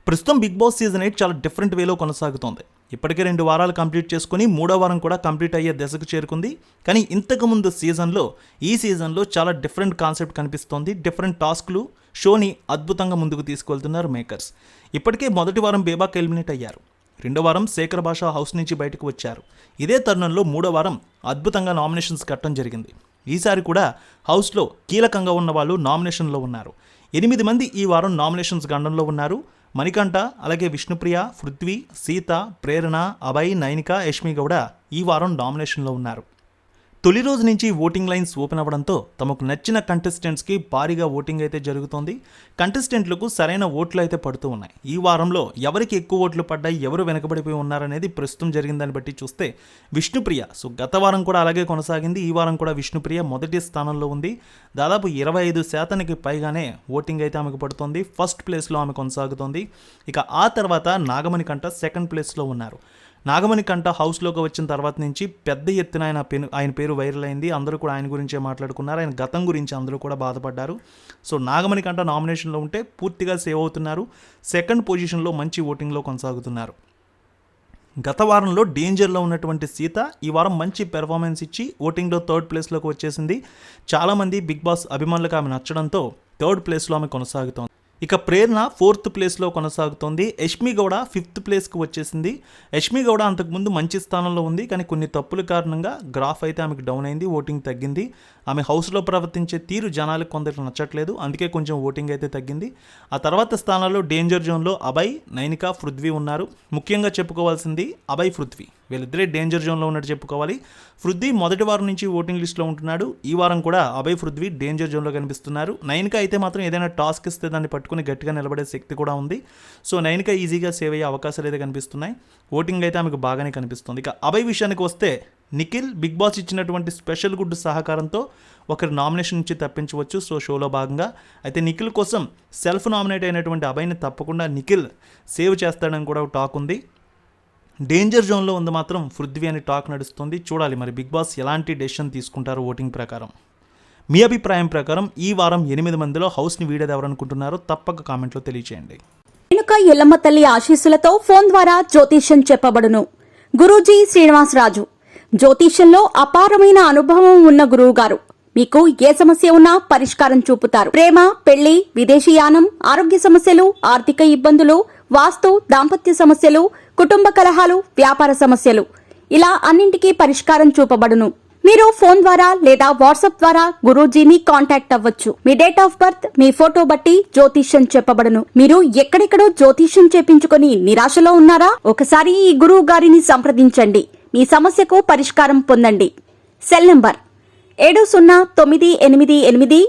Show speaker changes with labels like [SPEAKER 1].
[SPEAKER 1] ప్రస్తుతం big boss season 8 చాలా different వేలో కొనసాగుతోంది. ఇప్పటికే 2 వారాలు కంప్లీట్ చేసుకుని 3వ వారం కూడా కంప్లీట్ అయ్యే దశకు చేరుకుంది. కానీ ఇంతకుముందు ఈ సీజన్లో చాలా డిఫరెంట్ కాన్సెప్ట్ కనిపిస్తోంది. డిఫరెంట్ టాస్క్లు షోని అద్భుతంగా ముందుకు తీసుకెళ్తున్నారు మేకర్స్. ఇప్పటికే మొదటి వారం బేబాక్ ఎలిమినేట్ అయ్యారు. 2వ వారం శేఖర్ భాష హౌస్ నుంచి బయటకు వచ్చారు. ఇదే తరుణంలో 3వ వారం అద్భుతంగా నామినేషన్స్ కట్టడం జరిగింది. ఈసారి కూడా హౌస్లో కీలకంగా ఉన్న వాళ్ళు నామినేషన్లో ఉన్నారు. 8 మంది ఈ వారం నామినేషన్స్ గండంలో ఉన్నారు. మణికంఠ, అలాగే విష్ణుప్రియ, పృథ్వీ, సీత, ప్రేరణ, అభయ్, నైనిక, యష్మి గౌడ ఈ వారం నామినేషన్లో ఉన్నారు. తొలి రోజు నుంచి ఓటింగ్ లైన్స్ ఓపెన్ అవ్వడంతో తమకు నచ్చిన కంటెస్టెంట్స్కి భారీగా ఓటింగ్ అయితే జరుగుతోంది. కంటెస్టెంట్లకు సరైన ఓట్లు అయితే పడుతూ ఉన్నాయి. ఈ వారంలో ఎవరికి ఎక్కువ ఓట్లు పడ్డాయి, ఎవరు వెనకబడిపోయి ఉన్నారనేది ప్రస్తుతం జరిగిందని బట్టి చూస్తే విష్ణుప్రియ గత వారం కూడా అలాగే కొనసాగింది. ఈ వారం కూడా విష్ణుప్రియ మొదటి స్థానంలో ఉంది. దాదాపు 25% పైగానే ఓటింగ్ అయితే ఆమెకు పడుతోంది. ఫస్ట్ ప్లేస్లో ఆమె కొనసాగుతోంది. ఇక ఆ తర్వాత నాగమణికంఠ సెకండ్ ప్లేస్లో ఉన్నారు. నాగమణికంఠ హౌస్లోకి వచ్చిన తర్వాత నుంచి పెద్ద ఎత్తున ఆయన పేరు వైరల్ అయింది. అందరూ కూడా ఆయన గురించే మాట్లాడుకున్నారు. ఆయన గతం గురించి అందరూ కూడా బాధపడ్డారు. సో నాగమణికంఠ నామినేషన్లో ఉంటే పూర్తిగా సేవ్ అవుతున్నారు. సెకండ్ పొజిషన్లో మంచి ఓటింగ్లో కొనసాగుతున్నారు. గత వారంలో డేంజర్లో ఉన్నటువంటి సీత ఈ వారం మంచి పెర్ఫార్మెన్స్ ఇచ్చి ఓటింగ్లో థర్డ్ ప్లేస్లోకి వచ్చేసింది. చాలామంది బిగ్ బాస్ అభిమానులకు ఆమె నచ్చడంతో థర్డ్ ప్లేస్లో ఆమె కొనసాగుతోంది. ఇక ప్రేరణ 4th ప్లేస్లో కొనసాగుతోంది. యష్మి గౌడ 5th ప్లేస్కి వచ్చేసింది. యష్మి గౌడ అంతకుముందు మంచి స్థానంలో ఉంది. కానీ కొన్ని తప్పుల కారణంగా గ్రాఫ్ అయితే ఆమెకు డౌన్ అయింది, ఓటింగ్ తగ్గింది. ఆమె హౌస్లో ప్రవర్తించే తీరు జనాలకు కొందరికి నచ్చట్లేదు, అందుకే కొంచెం ఓటింగ్ అయితే తగ్గింది. ఆ తర్వాత స్థానాల్లో డేంజర్ జోన్లో అభయ్, నైనిక, పృథ్వీ ఉన్నారు. ముఖ్యంగా చెప్పుకోవాల్సింది అభయ్, పృథ్వీ వీళ్ళిద్దరే డేంజర్ జోన్లో ఉన్నట్టు చెప్పుకోవాలి. పృథ్వీ మొదటి వారం నుంచి ఓటింగ్ లిస్ట్లో ఉంటున్నాడు. ఈ వారం కూడా అభయ్, పృథ్వీ డేంజర్ జోన్లో కనిపిస్తున్నారు. నైనిక అయితే మాత్రం ఏదైనా టాస్క్ ఇస్తే దాన్ని పట్టుకుని గట్టిగా నిలబడే శక్తి కూడా ఉంది. సో నైనిక ఈజీగా సేవ్ అయ్యే అవకాశాలు అయితే కనిపిస్తున్నాయి. ఓటింగ్ అయితే ఆమెకు బాగానే కనిపిస్తుంది. ఇక అభయ్ విషయానికి వస్తే నిఖిల్ బిగ్ బాస్ ఇచ్చినటువంటి స్పెషల్ గుడ్ సహకారంతో ఒకరి నామినేషన్ నుంచి తప్పించవచ్చు. సో షోలో భాగంగా అయితే నిఖిల్ కోసం సెల్ఫ్ నామినేట్ అయినటువంటి అభయ్ని తప్పకుండా నిఖిల్ సేవ్ చేస్తాడని కూడా టాక్ ఉంది. డేంజర్ జోన్లో ఉంది మాత్రం పృథ్వీ అని టాక్ నడుస్తుంది. చూడాలి మరి బిగ్ బాస్ ఎలాంటి డెసిషన్ తీసుకుంటారు ఓటింగ్ ప్రకారం. మీ అభిప్రాయం ప్రకారం ఈ వారం 8 మందిలో హౌస్ని వీడేది ఎవరనుకుంటున్నారో తప్పక కామెంట్లో తెలియచేయండి.
[SPEAKER 2] రేణుక ఎల్లమ్మ తల్లి ఆశీస్సులతో ఫోన్ ద్వారా జ్యోతిష్యం చెప్పబడును. గురూజీ శ్రీనివాసరాజు జ్యోతిష్యంలో అపారమైన అనుభవం ఉన్న గురువు గారు మీకు ఏ సమస్య ఉన్నా పరిష్కారం చూపుతారు. ప్రేమ, పెళ్లి, విదేశీయానం, ఆరోగ్య సమస్యలు, ఆర్థిక ఇబ్బందులు, వాస్తు, దాంపత్య సమస్యలు, కుటుంబ కలహాలు, వ్యాపార సమస్యలు ఇలా అన్నింటికీ పరిష్కారం చూపబడును. మీరు ఫోన్ ద్వారా లేదా వాట్సాప్ ద్వారా గురూజీని కాంటాక్ట్ అవ్వచ్చు. మీ డేట్ ఆఫ్ బర్త్, మీ ఫోటో బట్టి జ్యోతిష్యం చెప్పబడును. మీరు ఎక్కడెక్కడో జ్యోతిష్యం చేపించుకొని నిరాశలో ఉన్నారా? ఒకసారి ఈ గురువు గారిని సంప్రదించండి. మీ సమస్యకు పరిష్కారం పొందండి. Cell number 709888851111.